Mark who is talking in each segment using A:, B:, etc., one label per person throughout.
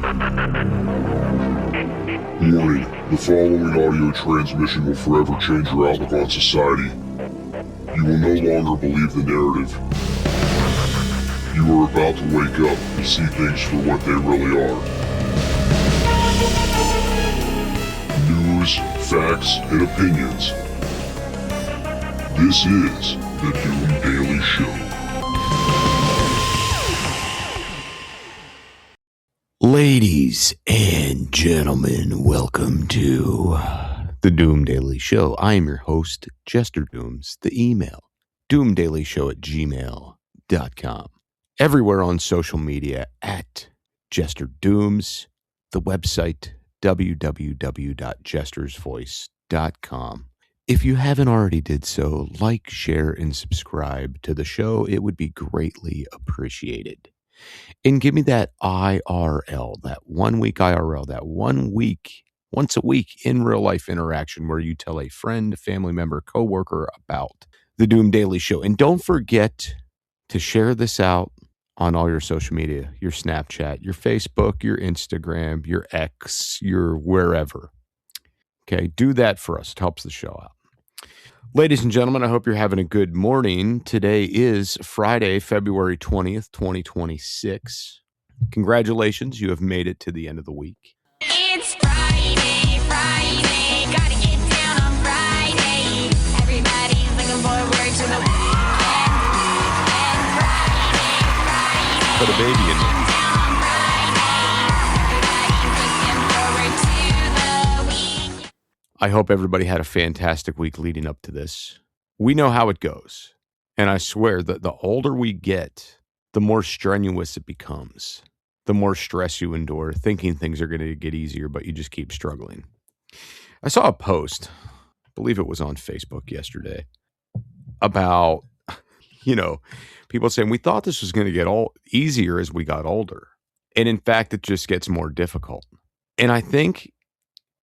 A: Warning, the following audio transmission will forever change your outlook on society. You will no longer believe the narrative. You are about to wake up and see things for what they really are. News, facts, and opinions. This is the Doom Daily Show.
B: Ladies and gentlemen, welcome to the Doom Daily Show. I am your host, Jester Dooms. The email, doomdailyshow@gmail.com. Everywhere on social media at Jester Dooms. The website, www.jestersvoice.com. If you haven't already did so, like, share, and subscribe to the show. It would be greatly appreciated. And give me that IRL, that 1 week IRL, that 1 week, once a week in real life interaction where you tell a friend, family member, coworker about the Doom Daily Show. And don't forget to share this out on all your social media, your Snapchat, your Facebook, your Instagram, your X, your wherever. Okay, do that for us. It helps the show out. Ladies and gentlemen, I hope you're having a good morning. Today is Friday, February 20th, 2026. Congratulations, you have made it to the end of the week.
C: It's Friday, gotta get down on Friday. Everybody's looking forward to the weekend. And Friday,
B: Put a baby in there.
C: down on Friday. Everybody's looking forward to the weekend.
B: I hope everybody had a fantastic week leading up to this. We know how it goes. And I swear that the older we get, the more strenuous it becomes. The more stress you endure, thinking things are going to get easier, but you just keep struggling. I saw a post, I believe it was on Facebook yesterday, about, people saying we thought this was going to get all easier as we got older. And in fact, it just gets more difficult. And I think,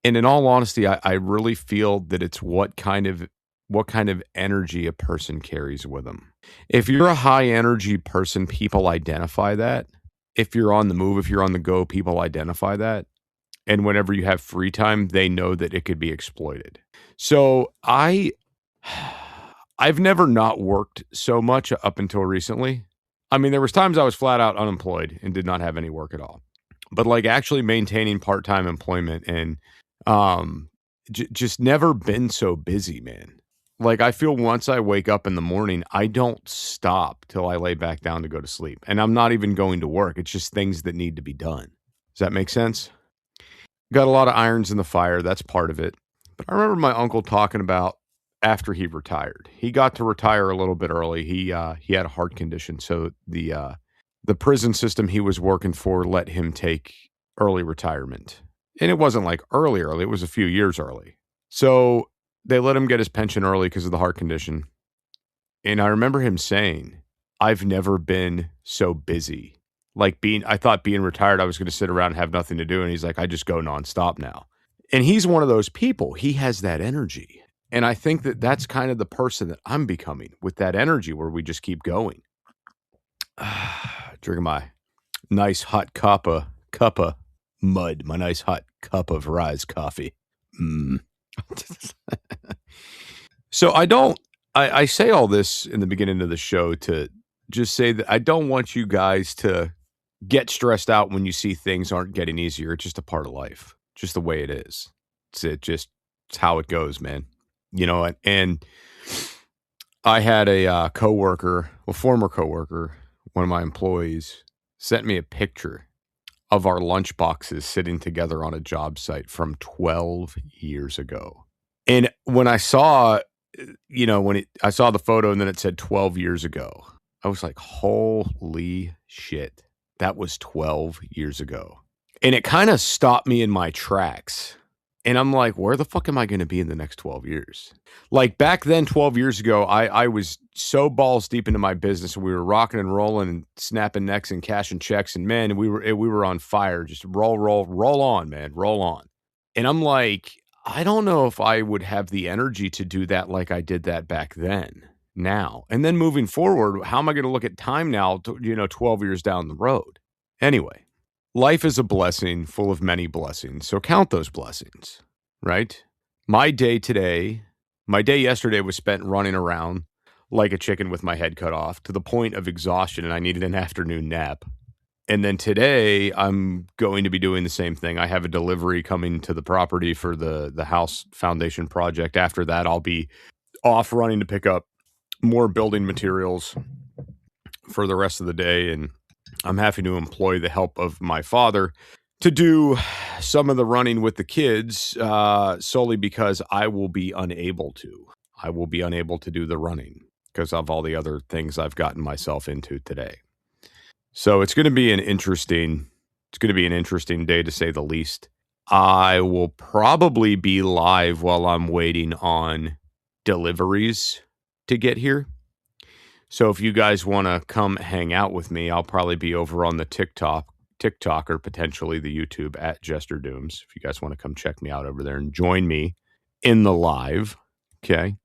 B: and in all honesty, I really feel that it's what kind of energy a person carries with them. If you're a high energy person, people identify that. If you're on the move, if you're on the go, people identify that. And whenever you have free time, they know that it could be exploited. So I've never not worked so much up until recently. I mean, there was times I was flat out unemployed and did not have any work at all. But like actually maintaining part-time employment and just never been so busy, man. Like I feel once I wake up in the morning, I don't stop till I lay back down to go to sleep. And I'm not even going to work. It's just things that need to be done. Does that make sense? Got a lot of irons in the fire. That's part of it. But I remember my uncle talking about after he retired. He got to retire a little bit early. He had a heart condition. So the prison system he was working for let him take early retirement. And it wasn't like early. It was a few years early. So they let him get his pension early because of the heart condition. And I remember him saying, I've never been so busy. I thought being retired, I was going to sit around and have nothing to do. And he's like, I just go nonstop now. And he's one of those people. He has that energy. And I think that that's kind of the person that I'm becoming with that energy where we just keep going. Drinking my nice hot cup of mud, my nice hot cup of Rise coffee. So I say all this in the beginning of the show to just say that I don't want you guys to get stressed out when you see things aren't getting easier. It's just a part of life, just the way it is. It's how it goes, man. And I had a former coworker, one of my employees, sent me a picture of our lunch boxes sitting together on a job site from 12 years ago. And when I saw, I saw the photo and then it said 12 years ago, I was like, holy shit, that was 12 years ago. And it kind of stopped me in my tracks. And I'm like, where the fuck am I going to be in the next 12 years? Like back then, 12 years ago, I was so balls deep into my business and we were rocking and rolling and snapping necks and cashing checks. And man, we were on fire. Just roll on, man, roll on. And I'm like, I don't know if I would have the energy to do that like I did that back then, now. And then moving forward, how am I going to look at time now, 12 years down the road? Anyway, life is a blessing full of many blessings. So count those blessings, right? My day yesterday was spent running around like a chicken with my head cut off to the point of exhaustion, and I needed an afternoon nap. And then today I'm going to be doing the same thing. I have a delivery coming to the property for the house foundation project. After that, I'll be off running to pick up more building materials for the rest of the day. And I'm having to employ the help of my father to do some of the running with the kids, solely because I will be unable to. I will be unable to do the running because of all the other things I've gotten myself into today. So it's going to be an interesting day to say the least. I will probably be live while I'm waiting on deliveries to get here. So if you guys want to come hang out with me, I'll probably be over on the TikTok or potentially the YouTube at Jester Dooms. If you guys want to come check me out over there and join me in the live. Okay.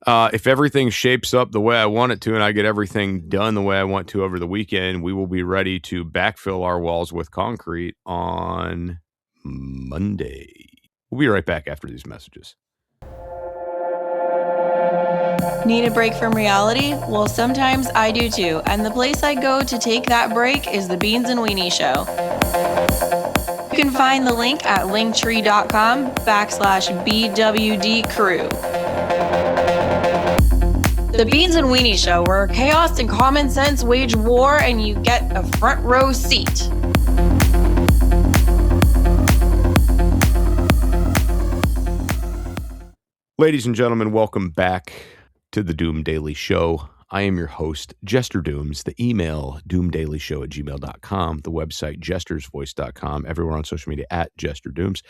B: If everything shapes up the way I want it to and I get everything done the way I want to over the weekend, we will be ready to backfill our walls with concrete on Monday. We'll be right back after these messages.
D: Need a break from reality? Well, sometimes I do too, and the place I go to take that break is the Beans and Weenie Show. You can find the link at linktree.com/BWD crew. The Beans and Weenie Show, where chaos and common sense wage war and you get a front row seat.
B: Ladies and gentlemen, welcome back to the Doom Daily Show. I am your host, Jester Dooms. The email, doomdailyshow@gmail.com. The website, jestersvoice.com. Everywhere on social media, at Jester Dooms.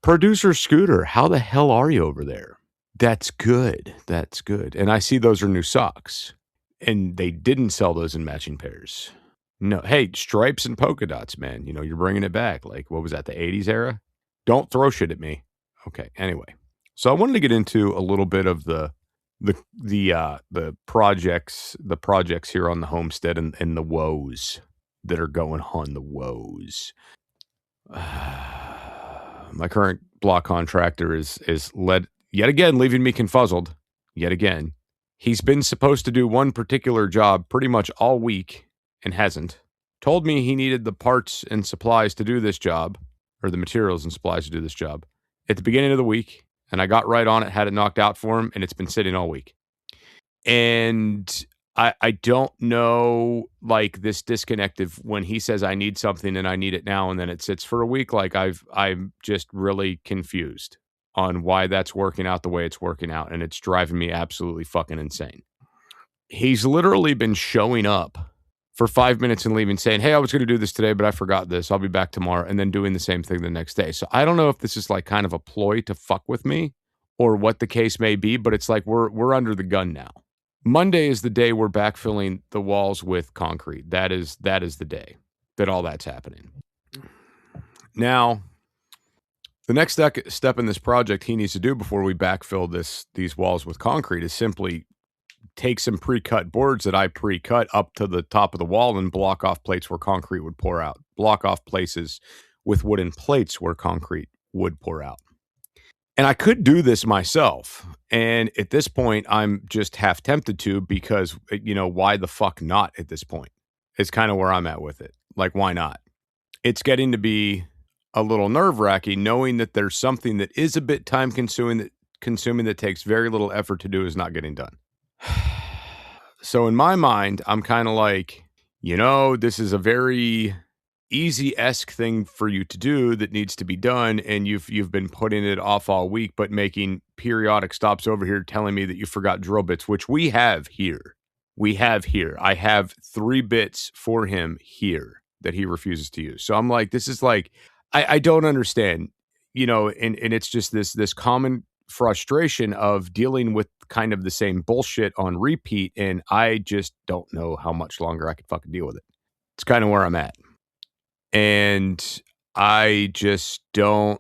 B: Producer Scooter, how the hell are you over there? That's good. That's good. And I see those are new socks. And they didn't sell those in matching pairs. No. Hey, stripes and polka dots, man. You know, you're bringing it back. Like, what was that, the 80s era? Don't throw shit at me. Okay, anyway. So I wanted to get into a little bit of the projects here on the homestead and the woes that are going on, the woes. My current block contractor is led yet again, leaving me confuzzled yet again. He's been supposed to do one particular job pretty much all week and hasn't. Told me he needed the parts and supplies to do this job, or the materials and supplies to do this job at the beginning of the week. And I got right on it, had it knocked out for him, and it's been sitting all week. And I don't know, like, this disconnect of when he says I need something and I need it now, and then it sits for a week. Like, I'm just really confused on why that's working out the way it's working out, and it's driving me absolutely fucking insane. He's literally been showing up for 5 minutes and leaving, saying, hey, I was going to do this today, but I forgot this. I'll be back tomorrow, and then doing the same thing the next day. So I don't know if this is like kind of a ploy to fuck with me or what the case may be, but it's like we're under the gun now. Monday is the day we're backfilling the walls with concrete. That is the day that all that's happening. Now, the next step in this project he needs to do before we backfill these walls with concrete is simply take some pre-cut boards that I pre-cut up to the top of the wall and block off plates where concrete would pour out. Block off places with wooden plates where concrete would pour out. And I could do this myself. And at this point, I'm just half tempted to because, you know, why the fuck not at this point? It's kind of where I'm at with it. Like, why not? It's getting to be a little nerve-wracking knowing that there's something that is a bit time-consuming that takes very little effort to do is not getting done. So in my mind, I'm kind of like, you know, this is a very easy-esque thing for you to do that needs to be done, and you've been putting it off all week, but making periodic stops over here telling me that you forgot drill bits, which we have here. I have 3 bits for him here that he refuses to use. So I'm like, this is like, I don't understand, you know, and it's just this common frustration of dealing with kind of the same bullshit on repeat, and I just don't know how much longer I could fucking deal with it. It's kind of where I'm at. And I can't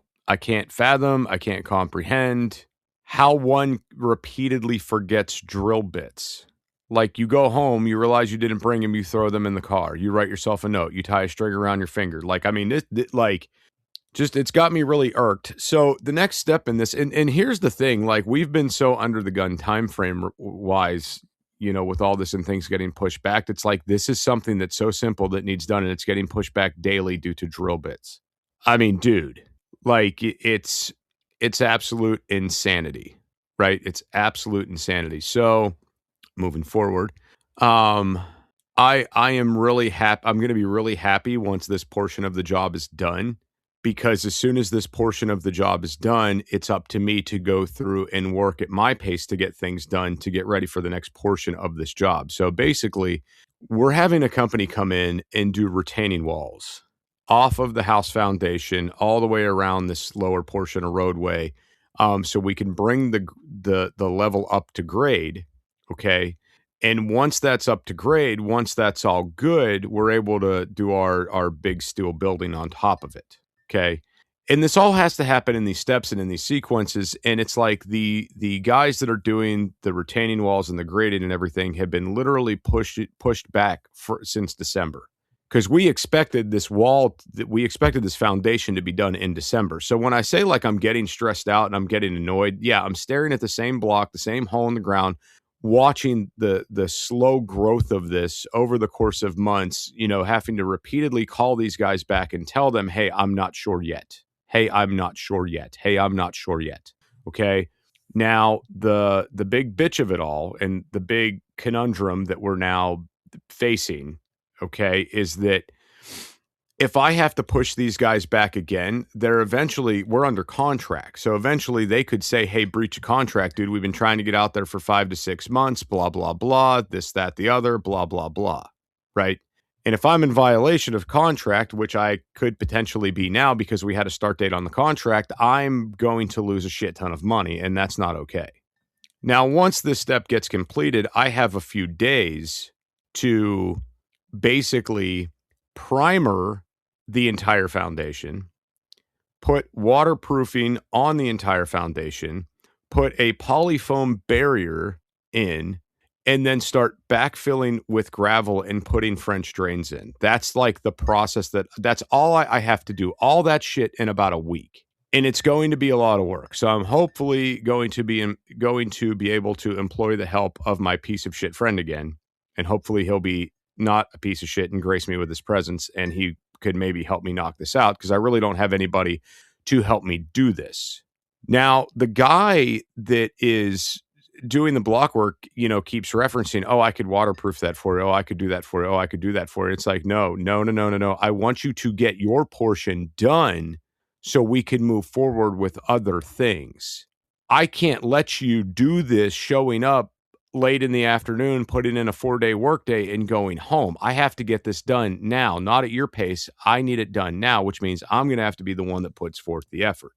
B: fathom, I can't comprehend how one repeatedly forgets drill bits Like, you go home, you realize you didn't bring them, you throw them in the car. You write yourself a note. You tie a string around your finger. Like, I mean, it's got me really irked. So the next step in this, and here's the thing, like, we've been so under the gun time frame wise, with all this and things getting pushed back. It's like, this is something that's so simple that needs done, and it's getting pushed back daily due to drill bits. I mean, dude, like, it's absolute insanity, right? It's absolute insanity. So moving forward, I am really happy. I'm going to be really happy once this portion of the job is done, because as soon as this portion of the job is done, it's up to me to go through and work at my pace to get things done, to get ready for the next portion of this job. So basically, we're having a company come in and do retaining walls off of the house foundation all the way around this lower portion of roadway, so we can bring the level up to grade. Okay. And once that's up to grade, once that's all good, we're able to do our big steel building on top of it. Okay. And this all has to happen in these steps and in these sequences. And it's like the guys that are doing the retaining walls and the grading and everything have been literally pushed back since December. Because we expected this foundation to be done in December. So when I say, like, I'm getting stressed out and I'm getting annoyed, yeah, I'm staring at the same block, the same hole in the ground, watching the slow growth of this over the course of months, having to repeatedly call these guys back and tell them, hey, I'm not sure yet. Hey, I'm not sure yet. Hey, I'm not sure yet. Okay. Now, the big bitch of it all, and the big conundrum that we're now facing, okay, is that if I have to push these guys back again, we're under contract. So eventually they could say, hey, breach of contract, dude, we've been trying to get out there for 5 to 6 months, blah, blah, blah, this, that, the other, blah, blah, blah, right? And if I'm in violation of contract, which I could potentially be now because we had a start date on the contract, I'm going to lose a shit ton of money, and that's not okay. Now, once this step gets completed, I have a few days to basically primer the entire foundation, put waterproofing on the entire foundation, put a polyfoam barrier in, and then start backfilling with gravel and putting French drains in. That's like the process that's all I have to do, all that shit in about a week. And it's going to be a lot of work. So I'm hopefully going to be able to employ the help of my piece of shit friend again. And hopefully he'll be not a piece of shit and grace me with his presence, and he could maybe help me knock this out, because I really don't have anybody to help me do this. Now, the guy that is doing the block work, keeps referencing, oh, I could waterproof that for you. Oh, I could do that for you. Oh, I could do that for you. It's like, no. I want you to get your portion done so we can move forward with other things. I can't let you do this showing up late in the afternoon, putting in a 4-day workday and going home. I have to get this done now, not at your pace. I need it done now, which means I'm going to have to be the one that puts forth the effort.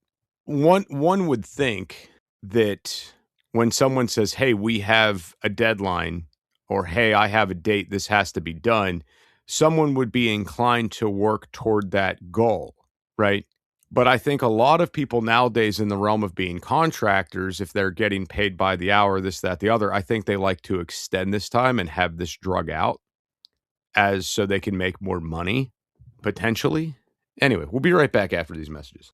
B: One would think that when someone says, hey, we have a deadline, or hey, I have a date, this has to be done, someone would be inclined to work toward that goal, right? But I think a lot of people nowadays in the realm of being contractors, if they're getting paid by the hour, this, that, the other, I think they like to extend this time and have this drug out so they can make more money, potentially. Anyway, we'll be right back after these messages.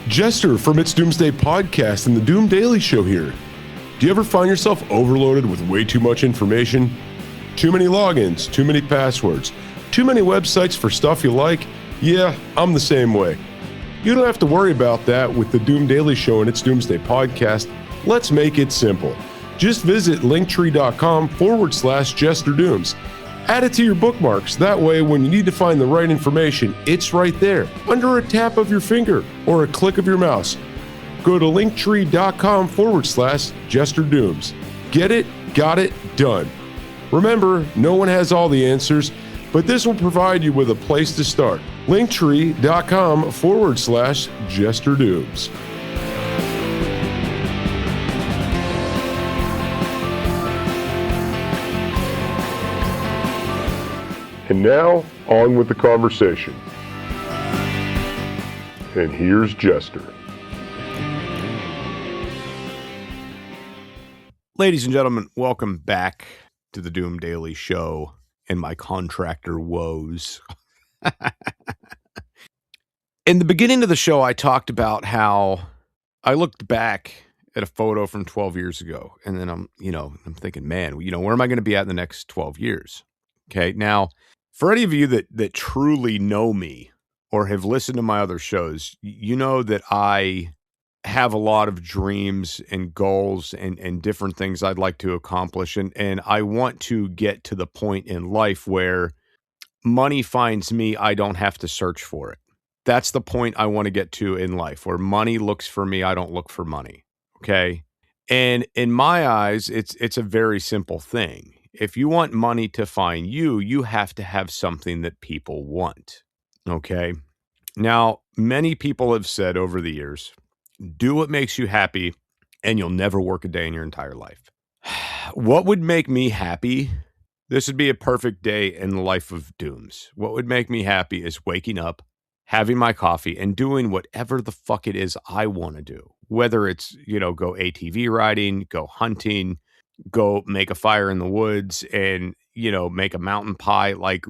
A: Jester from It's Doomsday Podcast and the Doom Daily Show here. Do you ever find yourself overloaded with way too much information? Too many logins, too many passwords, too many websites for stuff you like? Yeah, I'm the same way. You don't have to worry about that with the Doom Daily Show and It's Doomsday Podcast. Let's make it simple. Just visit linktree.com/JesterDooms. Add it to your bookmarks. That way, when you need to find the right information, it's right there, under a tap of your finger or a click of your mouse. Go to linktree.com/JesterDooms. Get it, got it, done. Remember, no one has all the answers, but this will provide you with a place to start. linktree.com/JesterDooms. And now, on with the conversation. And here's Jester.
B: Ladies and gentlemen, welcome back to the Doom Daily Show and my contractor woes. In the beginning of the show, I talked about how I looked back at a photo from 12 years ago, and then I'm thinking, man, where am I going to be at in the next 12 years? Okay, now, for any of you that truly know me or have listened to my other shows, you know that I have a lot of dreams and goals and different things I'd like to accomplish, and I want to get to the point in life where money finds me, I don't have to search for it. That's the point I want to get to in life, where money looks for me, I don't look for money. Okay? And in my eyes, it's a very simple thing. If you want money to find you, you have to have something that people want. Okay? Now, many people have said over the years, do what makes you happy and you'll never work a day in your entire life. What would make me happy? This would be a perfect day in the life of Dooms. What would make me happy is waking up, having my coffee, and doing whatever the fuck it is I want to do. Whether it's, go ATV riding, go hunting, go make a fire in the woods, and, make a mountain pie. Like,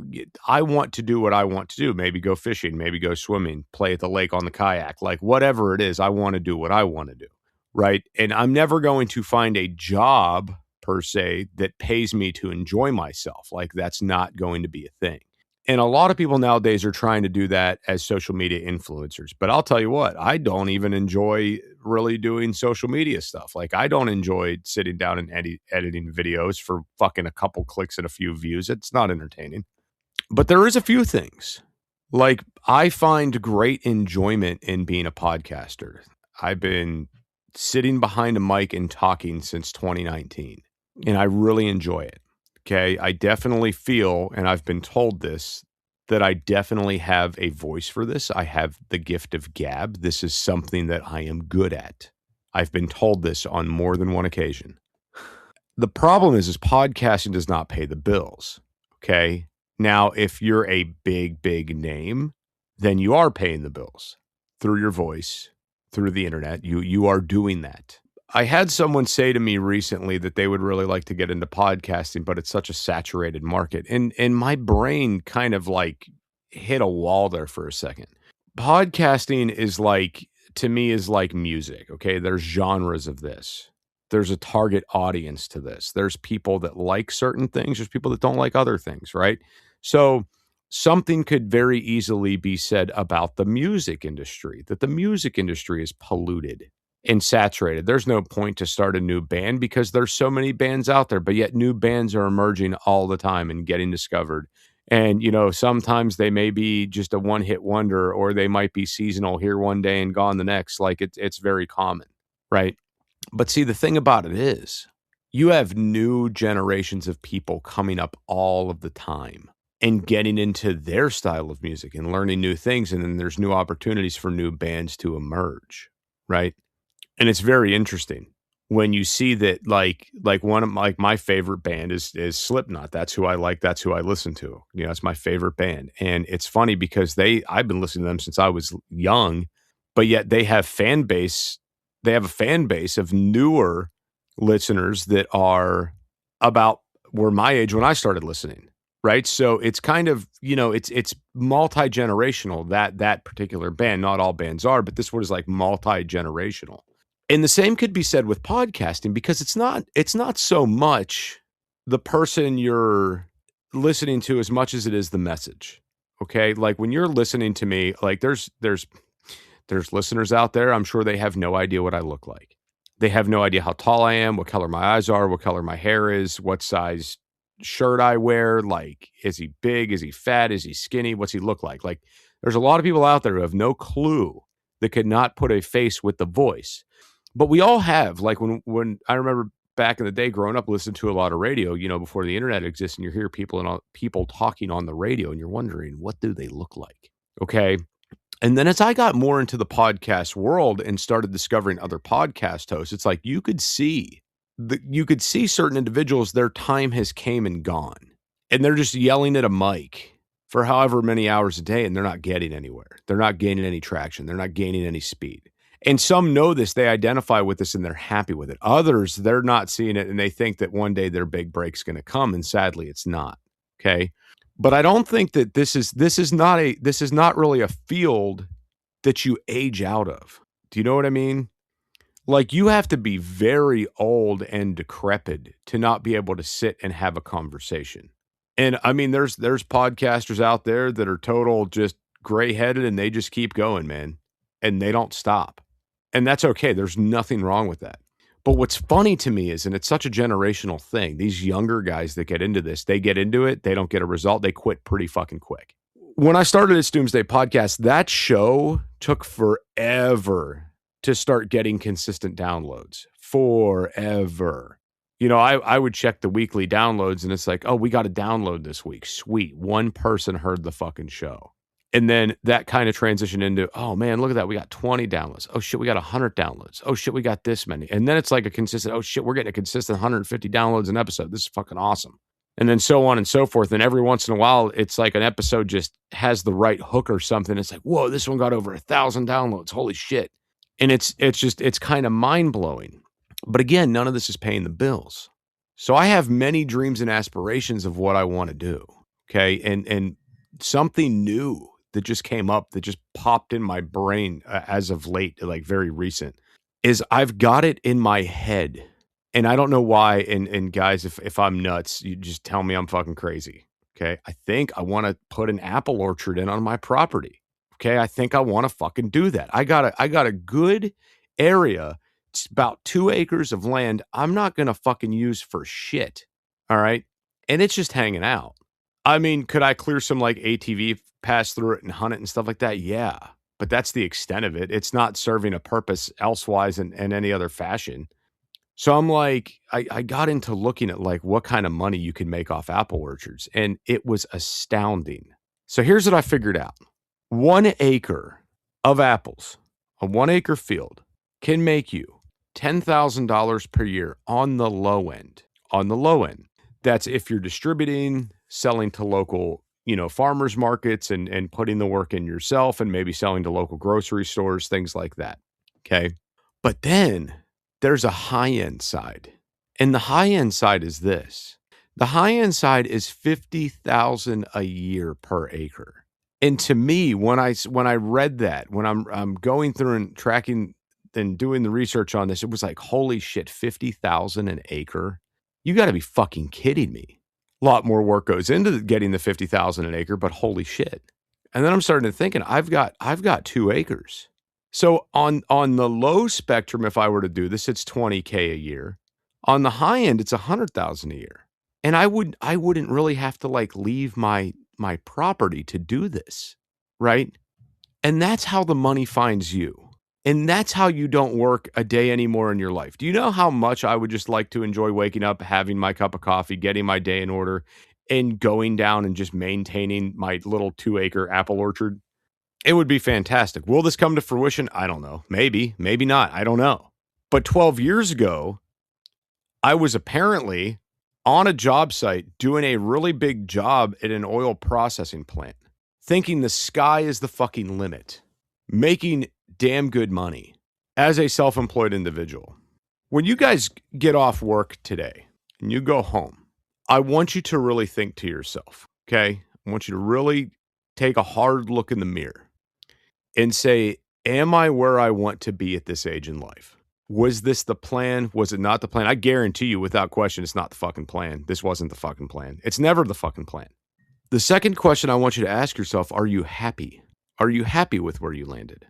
B: I want to do what I want to do. Maybe go fishing, maybe go swimming, play at the lake on the kayak. Like, whatever it is, I want to do what I want to do, right? And I'm never going to find a job, per se, that pays me to enjoy myself. Like, that's not going to be a thing. And a lot of people nowadays are trying to do that as social media influencers. But I'll tell you what, I don't even enjoy really doing social media stuff. Like, I don't enjoy sitting down and editing videos for fucking a couple clicks and a few views. It's not entertaining. But there is a few things. Like, I find great enjoyment in being a podcaster. I've been sitting behind a mic and talking since 2019, and I really enjoy it. Okay, I definitely feel, and I've been told this, that I definitely have a voice for this. I have the gift of gab. This is something that I am good at. I've been told this on more than one occasion. The problem is podcasting does not pay the bills. Okay, now if you're a big name, then you are paying the bills through your voice, through the internet. You are doing that. I had someone say to me recently that they would really like to get into podcasting, but it's such a saturated market. And my brain kind of like hit a wall there for a second. Podcasting is like, to me, is like music. Okay. There's genres of this. There's a target audience to this. There's people that like certain things. There's people that don't like other things. Right. So something could very easily be said about the music industry, that the music industry is polluted and saturated. There's no point to start a new band because there's so many bands out there, but yet new bands are emerging all the time and getting discovered. And, sometimes they may be just a one-hit wonder, or they might be seasonal, here one day and gone the next. Like, it's very common, right? But see, the thing about it is, you have new generations of people coming up all of the time and getting into their style of music and learning new things. And then there's new opportunities for new bands to emerge, right? And it's very interesting when you see that, like one of my favorite band is Slipknot. That's who I like. That's who I listen to. It's my favorite band. And it's funny because I've been listening to them since I was young, but yet they have a fan base of newer listeners that are about were my age when I started listening. Right. So it's kind of, it's multi-generational, that particular band. Not all bands are, but this one is like multi-generational. And the same could be said with podcasting, because it's not so much the person you're listening to as much as it is the message. Okay. Like, when you're listening to me, like there's listeners out there, I'm sure they have no idea what I look like. They have no idea how tall I am, what color my eyes are, what color my hair is, what size shirt I wear. Like, is he big? Is he fat? Is he skinny? What's he look like? Like, there's a lot of people out there who have no clue, that could not put a face with the voice. But we all have, like, when I remember back in the day growing up, listening to a lot of radio, before the internet exists, and you hear people talking on the radio, and you're wondering, what do they look like? Okay. And then as I got more into the podcast world and started discovering other podcast hosts, it's like you could see certain individuals, their time has came and gone, and they're just yelling at a mic for however many hours a day, and they're not getting anywhere. They're not gaining any traction. They're not gaining any speed. And some know this, they identify with this, and they're happy with it. Others, they're not seeing it, and they think that one day their big break's going to come, and sadly, it's not. Okay, but I don't think that this is not really a field that you age out of. Do you know what I mean? Like, you have to be very old and decrepit to not be able to sit and have a conversation. And I mean, there's podcasters out there that are total just gray-headed, and they just keep going, man, and they don't stop. And that's okay. There's nothing wrong with that. But what's funny to me is, and it's such a generational thing, these younger guys that get into this, they get into it, they don't get a result, they quit pretty fucking quick. When I started It's Doomsday Podcast, that show took forever to start getting consistent downloads. Forever. You know, I would check the weekly downloads, and it's like, oh, we got a download this week. Sweet. One person heard the fucking show. And then that kind of transitioned into, oh man, look at that. We got 20 downloads. Oh shit, we got 100 downloads. Oh shit, we got this many. And then it's like a consistent, oh shit, we're getting a consistent 150 downloads an episode. This is fucking awesome. And then so on and so forth. And every once in a while, it's like an episode just has the right hook or something. It's like, whoa, this one got over 1,000 downloads. Holy shit. And it's kind of mind blowing. But again, none of this is paying the bills. So I have many dreams and aspirations of what I want to do. Okay. And something new that just came up, that just popped in my brain as of late, like very recent, is I've got it in my head. And I don't know why. And guys, if I'm nuts, you just tell me I'm fucking crazy. Okay. I think I want to put an apple orchard in on my property. Okay. I think I want to fucking do that. I got a good area. It's about 2 acres of land I'm not going to fucking use for shit. All right. And it's just hanging out. I mean, could I clear some like ATV, pass through it and hunt it and stuff like that? Yeah. But that's the extent of it. It's not serving a purpose elsewise in any other fashion. So I'm like, I got into looking at like what kind of money you can make off apple orchards. And it was astounding. So here's what I figured out. 1 acre of apples, a 1 acre field, can make you $10,000 per year on the low end. On the low end. That's if you're distributing, selling to local, farmers markets and putting the work in yourself and maybe selling to local grocery stores, things like that. Okay. But then there's a high end side. And the high end side is this. The high end side is $50,000 a year per acre. And to me, when I read that, when I'm going through and tracking and doing the research on this, it was like, holy shit, $50,000 an acre. You got to be fucking kidding me. A lot more work goes into getting the $50,000 an acre, but holy shit. And then I'm starting to thinking, I've got 2 acres. So on the low spectrum, if I were to do this, it's $20K a year. On the high end, it's $100,000 a year. And I wouldn't really have to like leave my property to do this, right? And that's how the money finds you. And that's how you don't work a day anymore in your life. Do you know how much I would just like to enjoy waking up, having my cup of coffee, getting my day in order, and going down and just maintaining my little 2 acre apple orchard? It would be fantastic. Will this come to fruition? I don't know. Maybe, maybe not. I don't know. But 12 years ago, I was apparently on a job site doing a really big job at an oil processing plant, thinking the sky is the fucking limit, making damn good money as a self-employed individual. When you guys get off work today and you go home, I want you to really think to yourself, okay? I want you to really take a hard look in the mirror and say, am I where I want to be at this age in life? Was this the plan? Was it not the plan? I guarantee you without question, it's not the fucking plan. This wasn't the fucking plan. It's never the fucking plan. The second question I want you to ask yourself, are you happy? Are you happy with where you landed?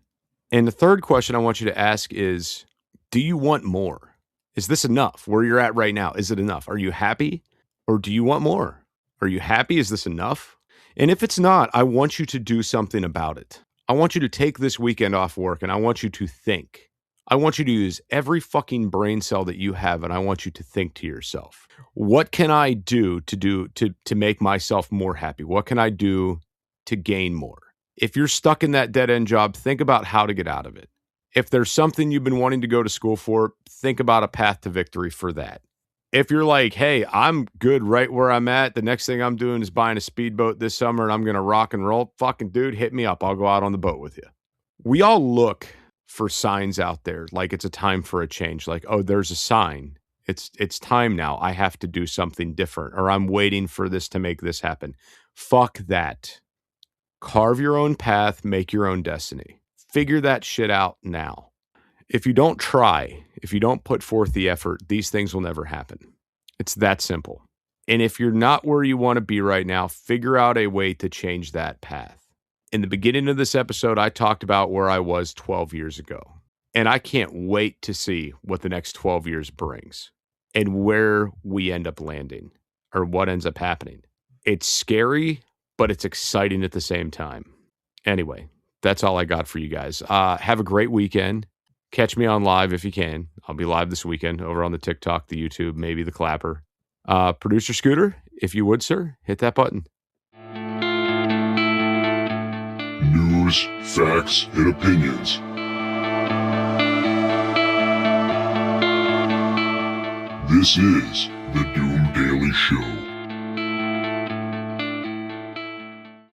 B: And the third question I want you to ask is, do you want more? Is this enough? Where you're at right now, is it enough? Are you happy or do you want more? Are you happy? Is this enough? And if it's not, I want you to do something about it. I want you to take this weekend off work and I want you to think. I want you to use every fucking brain cell that you have and I want you to think to yourself, what can I do to make myself more happy? What can I do to gain more? If you're stuck in that dead-end job, think about how to get out of it. If there's something you've been wanting to go to school for, think about a path to victory for that. If you're like, hey, I'm good right where I'm at. The next thing I'm doing is buying a speedboat this summer and I'm going to rock and roll. Fucking dude, hit me up. I'll go out on the boat with you. We all look for signs out there like it's a time for a change. Like, oh, there's a sign. It's time now. I have to do something different, or I'm waiting for this to make this happen. Fuck that. Carve your own path, make your own destiny. Figure that shit out now. If you don't try, if you don't put forth the effort, these things will never happen. It's that simple. And if you're not where you want to be right now, figure out a way to change that path. In the beginning of this episode, I talked about where I was 12 years ago. And I can't wait to see what the next 12 years brings and where we end up landing or what ends up happening. It's scary, but it's exciting at the same time. Anyway, that's all I got for you guys. Have a great weekend. Catch me on live if you can. I'll be live this weekend over on the TikTok, the YouTube, maybe the Clapper. Producer Scooter, if you would, sir, hit that button.
A: News, facts, and opinions. This is the Doom Daily Show.